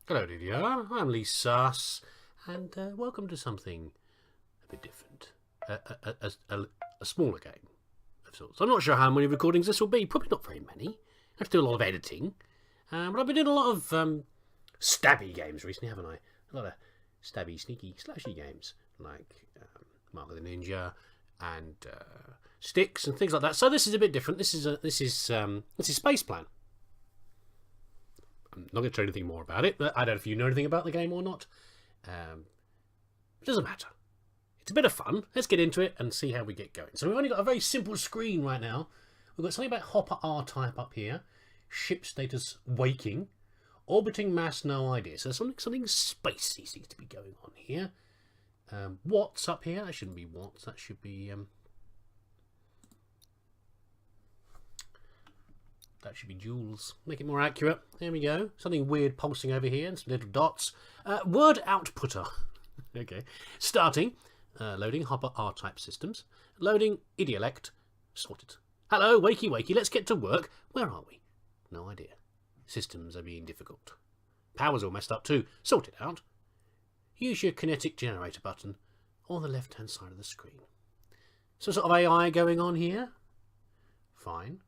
Hello, Lydia. I'm leesusss, and welcome to something a bit different. A smaller game of sorts. I'm not sure how many recordings this will be. Probably not very many. I have to do a lot of editing. But I've been doing a lot of stabby games recently, haven't I? A lot of stabby, sneaky, slashy games, like Mark of the Ninja and Sticks and things like that. So this is a bit different. This is Spaceplan. I'm not going to tell you anything more about it, but I don't know if you know anything about the game or not. It doesn't matter. It's a bit of fun. Let's get into it and see how we get going. So we've only got a very simple screen right now. We've got something about Hopper R-type up here. Ship status waking. Orbiting mass, no idea. So something spacey seems to be going on here. Watts up here. That shouldn't be watts. That should be... That should be joules. Make it more accurate. There we go. Something weird pulsing over here and some little dots. Word outputter. Okay. Starting. Loading Hopper R-type systems. Loading idiolect. Sorted. Hello, wakey wakey. Let's get to work. Where are we? No idea. Systems are being difficult. Power's all messed up too. Sort it out. Use your kinetic generator button on the left-hand side of the screen. Some sort of AI going on here. Fine.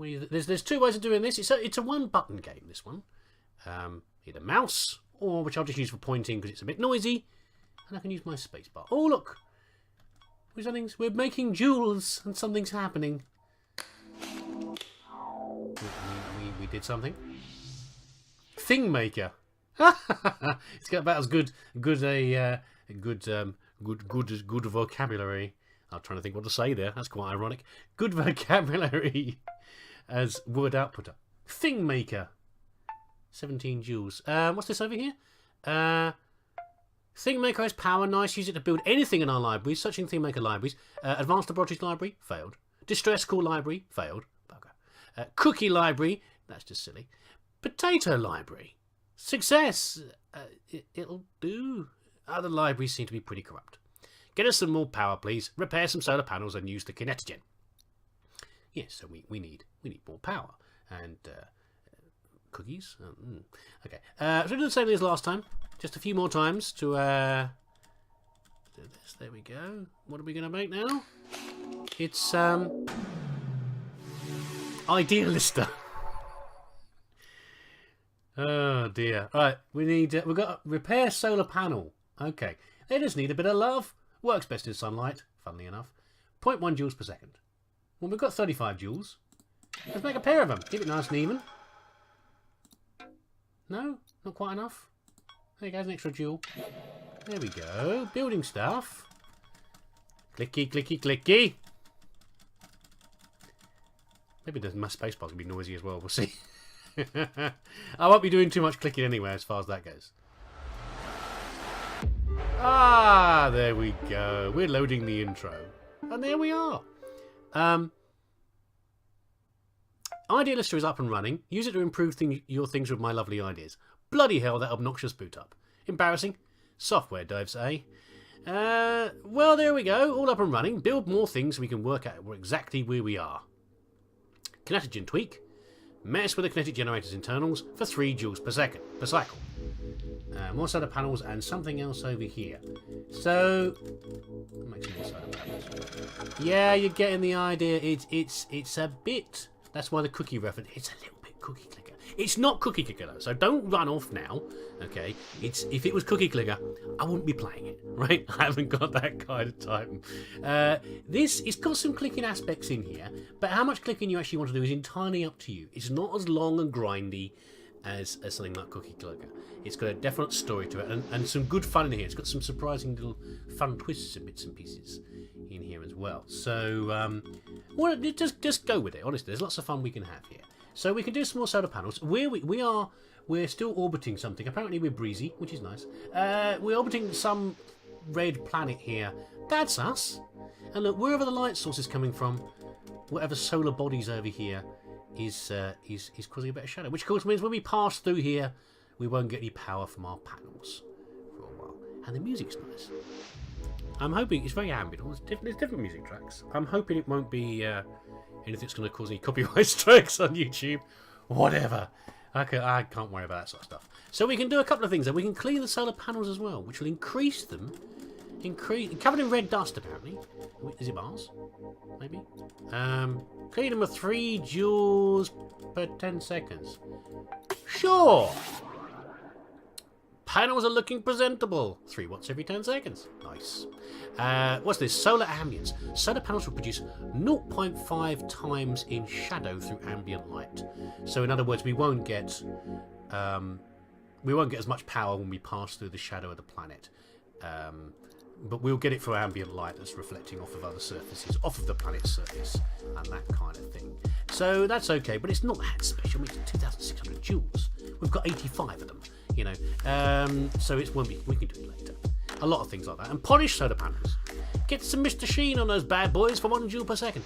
There's two ways of doing this. It's a one-button game, this one. Either mouse, or which I'll just use for pointing because it's a bit noisy. And I can use my spacebar. Oh, look! We're making joules, and something's happening. We did something. Thing maker. It's got about as good vocabulary. I'm trying to think what to say there. That's quite ironic. Good vocabulary as word outputter. Thing maker. 17 joules. What's this over here? Thing maker has power. Nice. Use it to build anything in our libraries. Searching thing maker libraries. Advanced laboratories library. Failed. Distress call library. Failed. Bugger. Cookie library. That's just silly. Potato library. Success. It'll do. Other libraries seem to be pretty corrupt. Get us some more power, please. Repair some solar panels and use the kinetogen. Yes, so we need more power. And cookies? Okay. So we do the same thing as last time. Just a few more times to do this. There we go. What are we going to make now? It's Idealister. Oh dear. Right, we've got repair solar panel. Okay. They just need a bit of love. Works best in sunlight, funnily enough. 0.1 joules per second. Well, we've got 35 joules. Let's make a pair of them. Keep it nice and even. No? Not quite enough? There goes an extra joule. There we go. Building stuff. Clicky, clicky, clicky. Maybe my spacebar's going to be noisy as well. We'll see. I won't be doing too much clicking anyway as far as that goes. Ah, there we go. We're loading the intro. And there we are. Idealister is up and running. Use it to improve your things with my lovely ideas. Bloody hell, that obnoxious boot up. Embarrassing. Software devs, eh? Well, there we go. All up and running. Build more things so we can work out exactly where we are. Kinetogen tweak. Mess with the kinetic generator's internals for 3 joules per cycle. More solar panels and something else over here. So, make some more solar panels. Yeah, you're getting the idea. It's a bit. That's why the cookie reference. It's a little bit cookie clicker. It's not cookie clicker though, so don't run off now. Okay, if it was cookie clicker, I wouldn't be playing it. Right? I haven't got that kind of time. It's got some clicking aspects in here, but how much clicking you actually want to do is entirely up to you. It's not as long and grindy as something like cookie clicker. It's got a definite story to it and some good fun in here. It's got some surprising little fun twists and bits and pieces in here as well. So, well, just go with it. Honestly, there's lots of fun we can have here. So we can do some more solar panels. We're still orbiting something. Apparently we're breezy, which is nice. We're orbiting some red planet here. That's us. And look, wherever the light source is coming from, whatever solar body's over here is causing a bit of shadow. Which of course means when we pass through here, we won't get any power from our panels for a while. And the music's nice. I'm hoping it's very ambient. There's different music tracks. I'm hoping it won't be anything that's going to cause any copyright strikes on YouTube. Whatever. I can't worry about that sort of stuff. So we can do a couple of things. We can clean the solar panels as well, which will increase them. Covered in red dust, apparently. Is it Mars? Maybe. Clean them with 3 joules per 10 seconds. Sure. Panels are looking presentable. 3 watts every 10 seconds. Nice. What's this? Solar ambience. Solar panels will produce 0.5 times in shadow through ambient light. So in other words, we won't get as much power when we pass through the shadow of the planet. But we'll get it through ambient light that's reflecting off of other surfaces, off of the planet's surface, and that kind of thing. So that's okay, but it's not that special. I mean, it's 2,600 joules. We've got 85 of them, you know. So it won't be. We can do it later. A lot of things like that. And polish solar panels. Get some Mr. Sheen on those bad boys for 1 joule per second.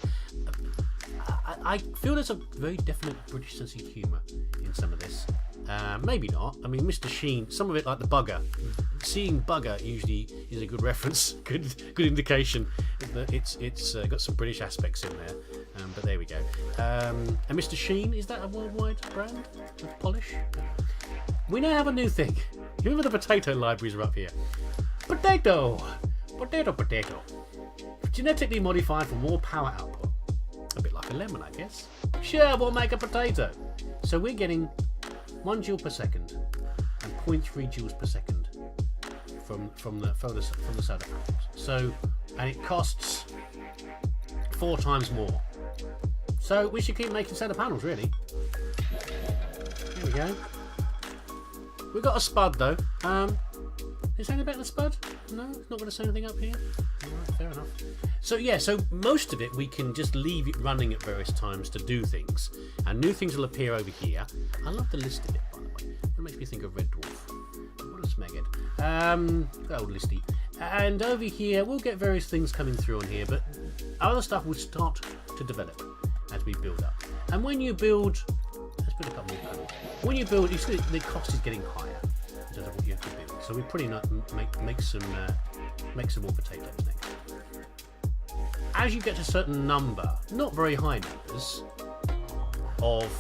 I feel there's a very definite British sense of humour in some of this. Maybe not. I mean, Mr. Sheen, some of it like the bugger. Seeing bugger usually is a good reference, good indication that it's got some British aspects in there. But there we go. And Mr. Sheen, is that a worldwide brand of polish? We now have a new thing. You remember the potato libraries are up here? Potato! Potato. Genetically modified for more power output. A bit like a lemon, I guess. Sure, we'll make a potato. So we're getting 1 joule per second and 0.3 joules per second from the solar panels. So, and it costs 4 times more. So we should keep making solar panels, really. There we go. We've got a spud though. Is there anything about the spud? No, it's not going to say anything up here. Alright, fair enough. So yeah, so most of it we can just leave it running at various times to do things, and new things will appear over here. I love the listy bit, by the way. It makes me think of Red Dwarf. What a smeghead. Good old listy. And over here we'll get various things coming through on here, but other stuff will start to develop as we build up. And when you build, let's put a couple more panels. When you build, you see the cost is getting higher. What you have to build. So we pretty much make some more potatoes next. As you get to a certain number, not very high numbers, of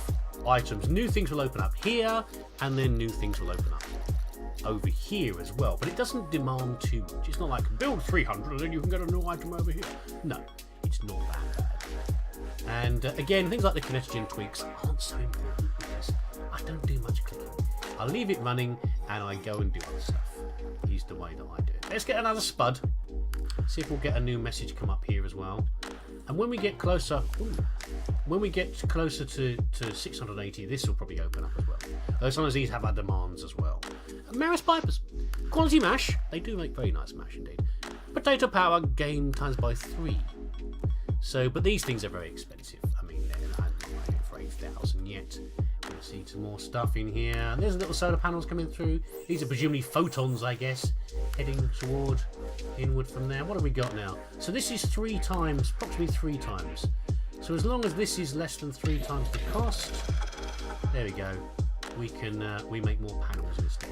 items, new things will open up here, and then new things will open up over here as well. But it doesn't demand too much. It's not like build 300 and then you can get a new item over here. No, it's not that bad. And again, things like the kinetogen tweaks aren't so important because I don't do much clicking. I leave it running and I go and do other stuff. Is the way that I do it. Let's get another spud. See if we'll get a new message come up here as well. And when we get closer, to 680, this will probably open up as well. As long as these have our demands as well. Maris Pipers, quality mash. They do make very nice mash indeed. Potato power gain times by 3. So, but these things are very expensive. I mean, they're not for 8,000 yet. We'll see some more stuff in here. There's little solar panels coming through. These are presumably photons, I guess, heading toward inward from there. What have we got now? So this is 3 times, approximately 3 times. So as long as this is less than 3 times the cost, there we go. We can we make more panels instead.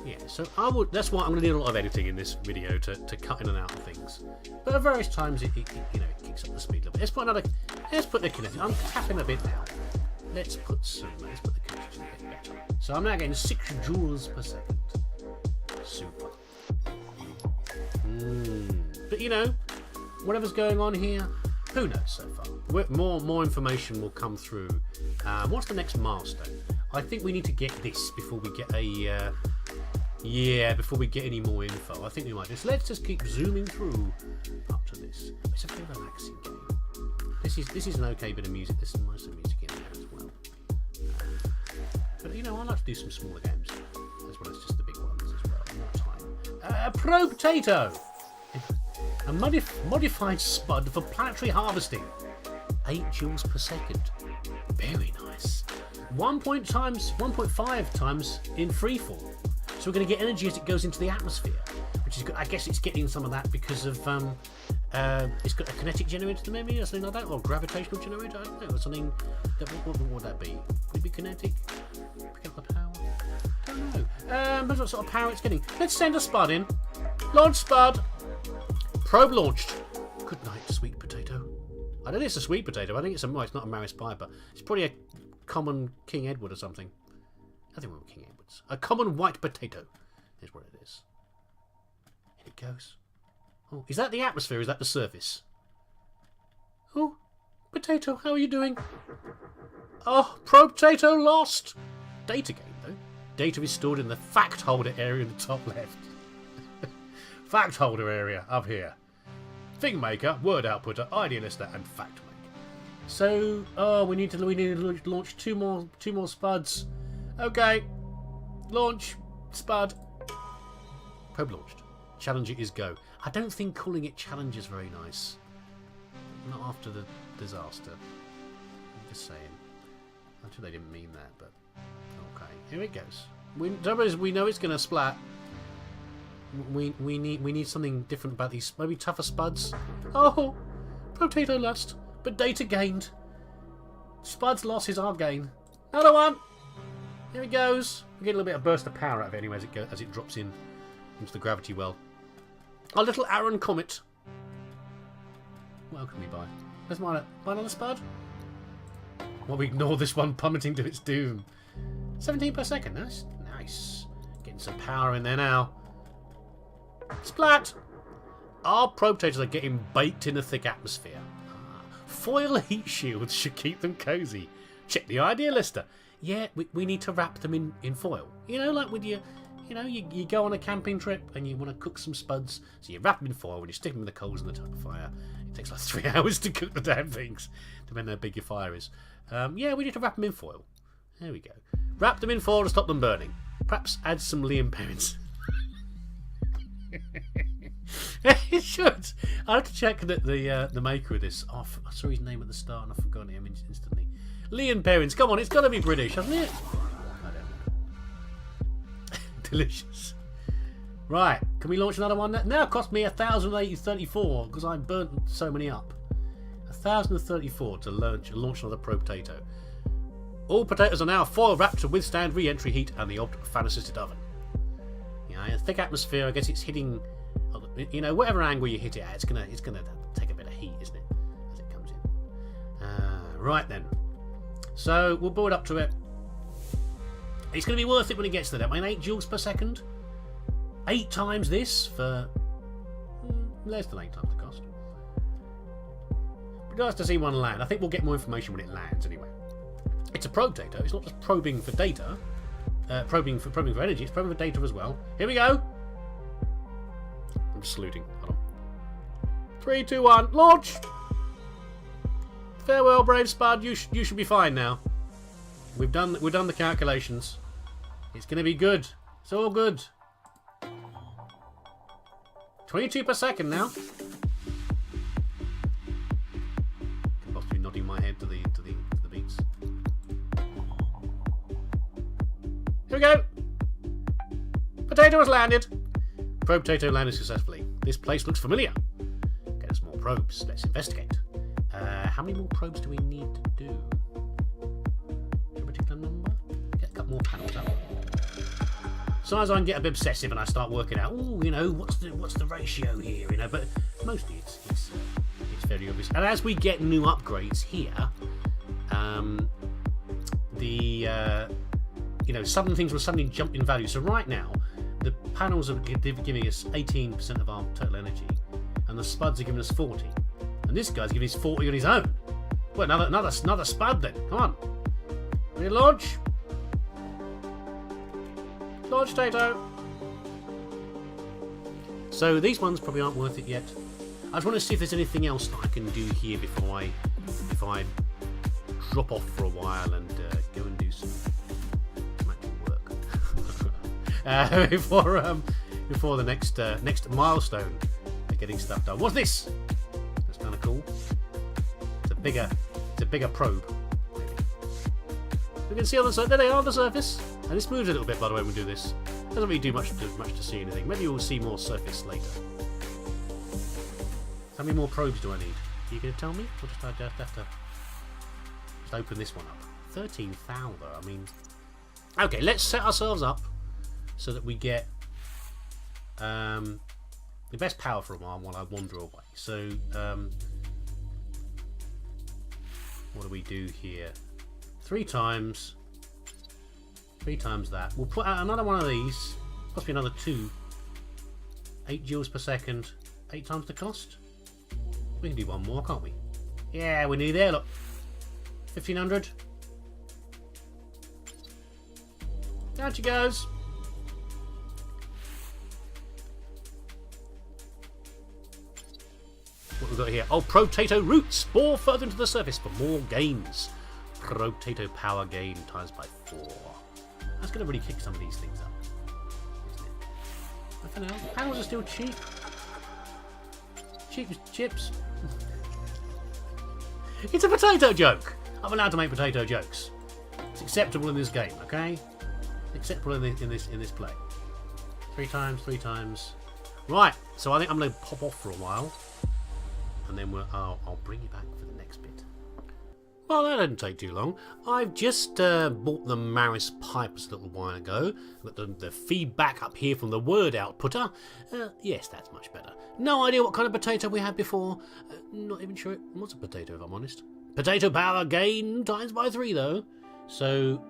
Yeah, so that's why I'm going to do a lot of editing in this video to cut in and out of things. But at various times it kicks up the speed a little bit. Let's put the kinetic. I'm tapping a bit now. Let's put the kinetic a bit better. So I'm now getting 6 joules per second. Super. But you know, whatever's going on here, who knows so far. More information will come through. What's the next milestone? I think we need to get this before we get before we get any more info. I think we might just let's just keep zooming through up to this. It's a very relaxing game. This is an okay bit of music. There's some nice music in there as well. But you know, I like to do some smaller games as well as just the big ones as well. More time. Pro Potato. A modified spud for planetary harvesting. 8 joules per second. Very nice. 1.5 times in freefall. So we're going to get energy as it goes into the atmosphere, which is good. I guess it's getting some of that because of it's got a kinetic generator maybe or something like that, or gravitational generator. I don't know, or something. What would that be? Would it be kinetic? Pick up the power? I don't know. But what sort of power it's getting? Let's send a spud in. Launch spud. Probe launched. Good night, sweet potato. I don't think it's a sweet potato. I think it's not a Maris Piper. It's probably a common King Edward or something. I think we were King Edwards. A common white potato is what it is. In it goes. Oh, is that the atmosphere? Or is that the surface? Oh, potato, how are you doing? Oh, potato lost. Data gain, though. Data is stored in the fact holder area in the top left. Fact holder area up here. Thing maker, word outputter, idea lister, and fact maker. So, oh, we need to launch two more spuds. Okay, launch spud. Probe launched. Challenger is go. I don't think calling it challenge is very nice. Not after the disaster. I'm just saying. I'm sure they didn't mean that, but okay. Here it goes. We know it's going to splat. We need something different about these. Maybe tougher spuds. Oh, potato lost, but data gained. Spuds loss is our gain. Another one. Here it goes. We get a little bit of burst of power out of it anyway as it drops into the gravity well. Our little Aaron Comet. What else can we buy? Let's buy another spud. Well, we ignore this one plummeting to its doom. 17 per second. That's nice. Getting some power in there now. Splat! Our probe potatoes are getting baked in a thick atmosphere. Foil heat shields should keep them cosy. Check the idea lister. Yeah, we need to wrap them in foil. You know, like with your... You know, you go on a camping trip and you want to cook some spuds, so you wrap them in foil and you stick them in the coals in the tug of fire. It takes like 3 hours to cook the damn things, depending on how big your fire is. Yeah, we need to wrap them in foil. There we go. Wrap them in foil to stop them burning. Perhaps add some Liam parents. It should. I have to check that the maker of this. Oh, I saw his name at the start and I've forgotten him instantly. Liam parents. Come on, it's got to be British, hasn't it? Delicious. Right, can we launch another one? That now cost me 1,034 because I burnt so many up. 1,034 to launch another probe potato. All potatoes are now foil wrapped to withstand re-entry heat and the fan assisted oven. Yeah, a thick atmosphere. I guess it's hitting. You know, whatever angle you hit it at, it's gonna take a bit of heat, isn't it, as it comes in. Right then. So we'll build up to it. It's going to be worth it when it gets to that. I mean, 8 joules per second. 8 times this for less than 8 times the cost. But nice to see one land. I think we'll get more information when it lands anyway. It's a probe data. It's not just probing for data. Probing for energy. It's probing for data as well. Here we go. I'm just saluting. Hold on. 3, 2, 1. Launch! Farewell, brave spud. You should be fine now. We've done the calculations. It's going to be good. It's all good. 22 per second now. Could possibly nodding my head to the beats. Here we go. Potato has landed. Probe potato landed successfully. This place looks familiar. Get us more probes. Let's investigate. How many more probes do we need to do? Number. Get a couple more panels up. Sometimes I can get a bit obsessive and I start working out. Oh, you know, what's the ratio here? You know, but mostly it's fairly obvious. And as we get new upgrades here, you know, some things will suddenly jump in value. So right now, the panels are giving us 18% of our total energy, and the spuds are giving us 40, and this guy's giving us 40 on his own. Well, another spud then. Come on. Ready to launch? Launch potato. So these ones probably aren't worth it yet. I just want to see if there's anything else that I can do here before I drop off for a while and go and do some actual work before the next milestone of getting stuff done. What's this? That's kind of cool. It's a bigger probe. We can see on the surface. There they are on the surface. And this moves a little bit, by the way, when we do this. Doesn't really do much to see anything. Maybe we'll see more surface later. How many more probes do I need? Are you going to tell me? Or just have to just open this one up? 13,000, I mean... Okay, let's set ourselves up so that we get the best power for a while I wander away. So, what do we do here? 3 times. 3 times that. We'll put out another one of these. Possibly another 2. 8 joules per second. 8 times the cost. We can do one more, can't we? Yeah, we're nearly there, look. 1500. Out she goes. What we've got here? Oh, potato roots. Bore further into the surface for more gains. Potato power gain times by 4. That's going to really kick some of these things up, isn't it? But for now, the panels are still cheap. Cheap as chips. It's a potato joke. I'm allowed to make potato jokes. It's acceptable in this game, okay? Acceptable in this play. 3 times, 3 times. Right. So I think I'm going to pop off for a while, and then I'll bring you back for the next bit. Well, that didn't take too long. I've just bought the Maris pipes a little while ago. Got the feedback up here from the word outputter. Yes, that's much better. No idea what kind of potato we had before. Not even sure it was a potato, if I'm honest. Potato power gain times by 3, though. So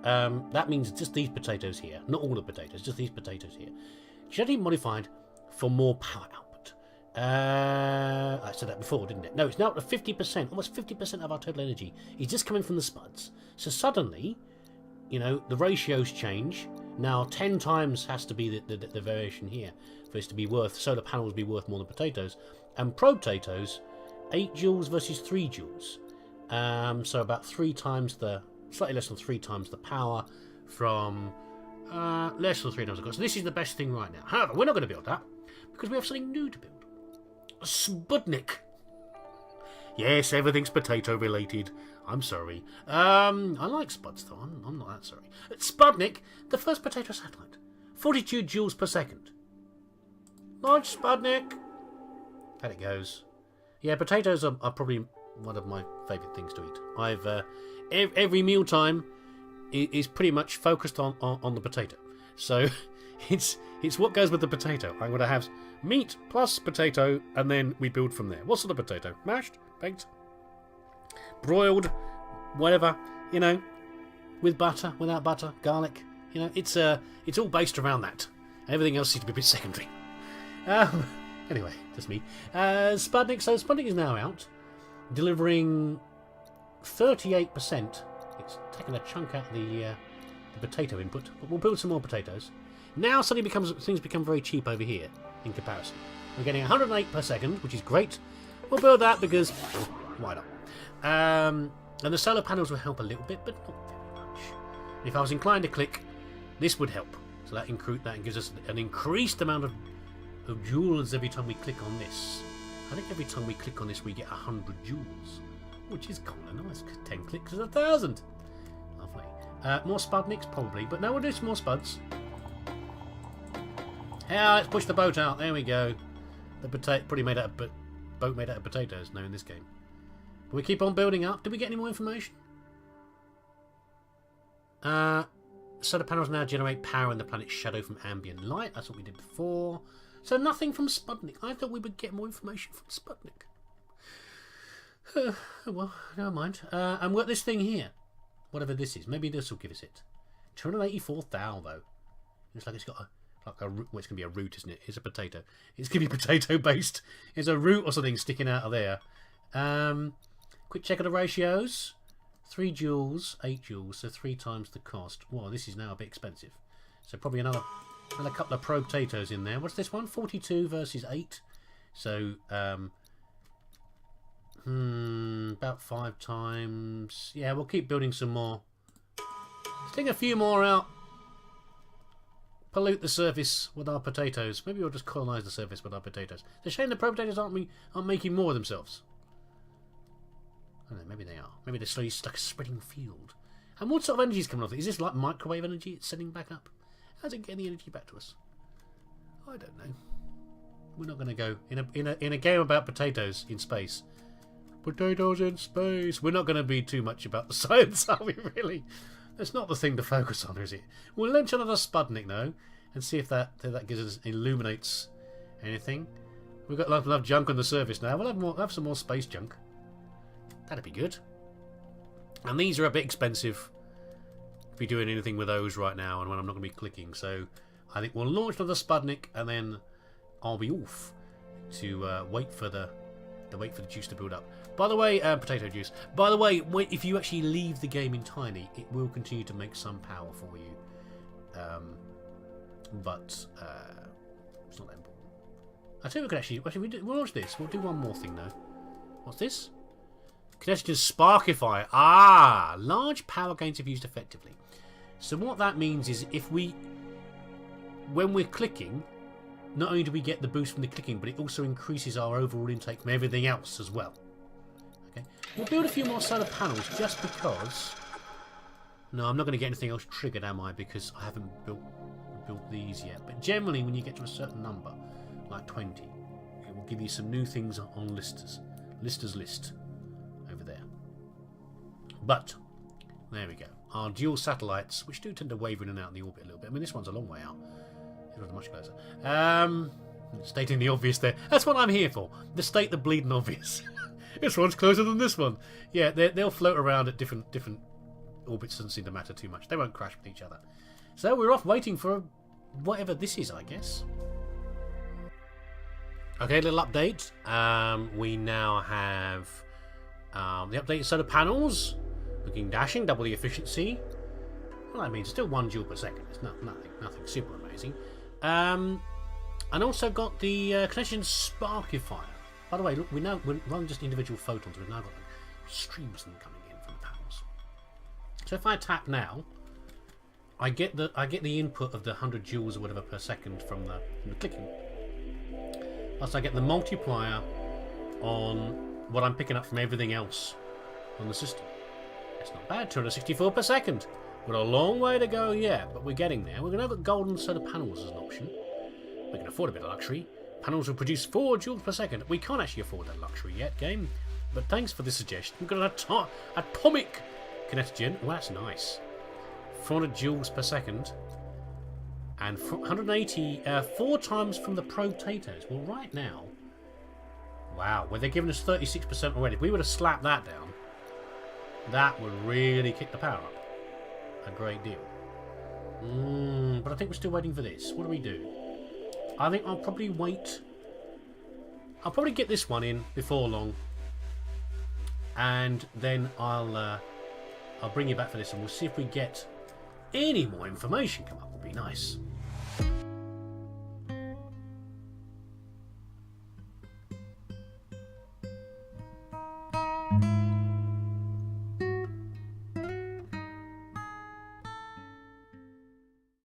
that means just these potatoes here. Not all the potatoes, just these potatoes here. Genetically modified for more power output. I said that before, didn't it? No, it's now up to 50%. Almost 50% of our total energy is just coming from the spuds. So suddenly, you know, the ratios change. Now 10 times has to be the variation here for it to be worth, solar panels be worth more than potatoes. And potatoes, 8 joules versus 3 joules. So about 3 times the, slightly less than 3 times the power from less than 3 times the cost. So this is the best thing right now. However, we're not going to build that because we have something new to build. A Sputnik. Yes, everything's potato related. I'm sorry. I like spuds though. I'm not that sorry. Sputnik, the first potato satellite. 42 joules per second. Launch Sputnik. There it goes. Yeah, potatoes are probably one of my favourite things to eat. I've every mealtime is pretty much focused on the potato. So it's what goes with the potato. I'm going to have meat plus potato, and then we build from there. What sort of potato? Mashed? Baked? Broiled? Whatever. You know, with butter, without butter, garlic. You know, it's all based around that. Everything else seems to be a bit secondary. Anyway, just me. Sputnik. So Sputnik is now out, delivering 38%. It's taken a chunk out of the potato input, but we'll build some more potatoes. Now suddenly things become very cheap over here in comparison. We're getting 108 per second, which is great. We'll build that because why not? And the solar panels will help a little bit, but not very much. If I was inclined to click, this would help. So that gives us an increased amount of joules every time we click on this. I think every time we click on this we get 100 joules, which is kind of nice. 10 clicks is 1,000. Lovely. More Sputniks probably, but no, we'll do some more spuds. Yeah, let's push the boat out. There we go. The boat made out of potatoes. No, in this game. But we keep on building up. Did we get any more information? Solar panels now generate power in the planet's shadow from ambient light. That's what we did before. So nothing from Sputnik. I thought we would get more information from Sputnik. Well, never mind. And we've got this thing here. Whatever this is. Maybe this will give us it. 284 thou, though. Looks like it's got a root. Well, it's going to be a root, isn't it? It's a potato. It's going to be potato based. It's a root or something sticking out of there. Quick check of the ratios. 3 joules, 8 joules, so 3 times the cost. Well, this is now a bit expensive. So probably another couple of potatoes in there. What's this one? 42 versus 8. So about 5 times. Yeah, we'll keep building some more. Stick a few more out. Pollute the surface with our potatoes. Maybe we'll just colonise the surface with our potatoes. It's a shame the potatoes aren't making more of themselves. I don't know, maybe they are. Maybe they're slowly stuck a spreading field. And what sort of energy is coming off it? Is this like microwave energy it's sending back up? How's it getting the energy back to us? I don't know. We're not going to go in a game about potatoes in space. Potatoes in space. We're not going to be too much about the science, are we really? That's not the thing to focus on, is it? We'll launch another Sputnik now and see if that gives us illuminates anything. We've got enough junk on the surface now. We'll have some more space junk. That'd be good. And these are a bit expensive. be doing anything with those right now, and when I'm not going to be clicking. So I think we'll launch another Sputnik, and then I'll be off to wait for the juice to build up. By the way, potato juice. By the way, if you actually leave the game entirely, it will continue to make some power for you. But it's not that important. I think we could actually we'll launch this. We'll do one more thing though. What's this? Kinetic Sparkify. Ah, large power gains if used effectively. So what that means is when we're clicking, not only do we get the boost from the clicking, but it also increases our overall intake from everything else as well. Okay, we'll build a few more solar panels just because. No, I'm not going to get anything else triggered, am I? Because I haven't built these yet. But generally, when you get to a certain number, like 20, it will give you some new things on listers list over there. But there we go. Our dual satellites, which do tend to waver in and out in the orbit a little bit. I mean, this one's a long way out. This one's much closer. Stating the obvious there. That's what I'm here for. The state the bleeding obvious. This one's closer than this one. Yeah, they'll float around at different orbits. Doesn't seem to matter too much. They won't crash with each other. So we're off waiting for whatever this is, I guess. Okay, little update. We now have the updated solar panels. Looking dashing, double the efficiency. Well, that means still 1 joule per second. It's nothing super amazing. And also got the connection Sparkifier. By the way, look, we're rather than just individual photons, we've now got streams of them coming in from the panels. So if I tap now, I get the input of the 100 joules or whatever per second from the clicking. Plus, I get the multiplier on what I'm picking up from everything else on the system. It's not bad, 264 per second. We've got a long way to go yet, but we're getting there. We're going to have golden solar panels as an option. We can afford a bit of luxury. Panels will produce 4 joules per second. We can't actually afford that luxury yet, game. But thanks for the suggestion. We've got an atomic kinetogen. Oh, that's nice. 400 joules per second. And 180, 4 times from the potatoes. Well, right now, wow, well, they're giving us 36% already. If we were to slap that down, that would really kick the power up a great deal. But I think we're still waiting for this. What do we do? I think I'll probably wait. I'll probably get this one in before long, and then I'll bring you back for this, and we'll see if we get any more information come up. Would be nice.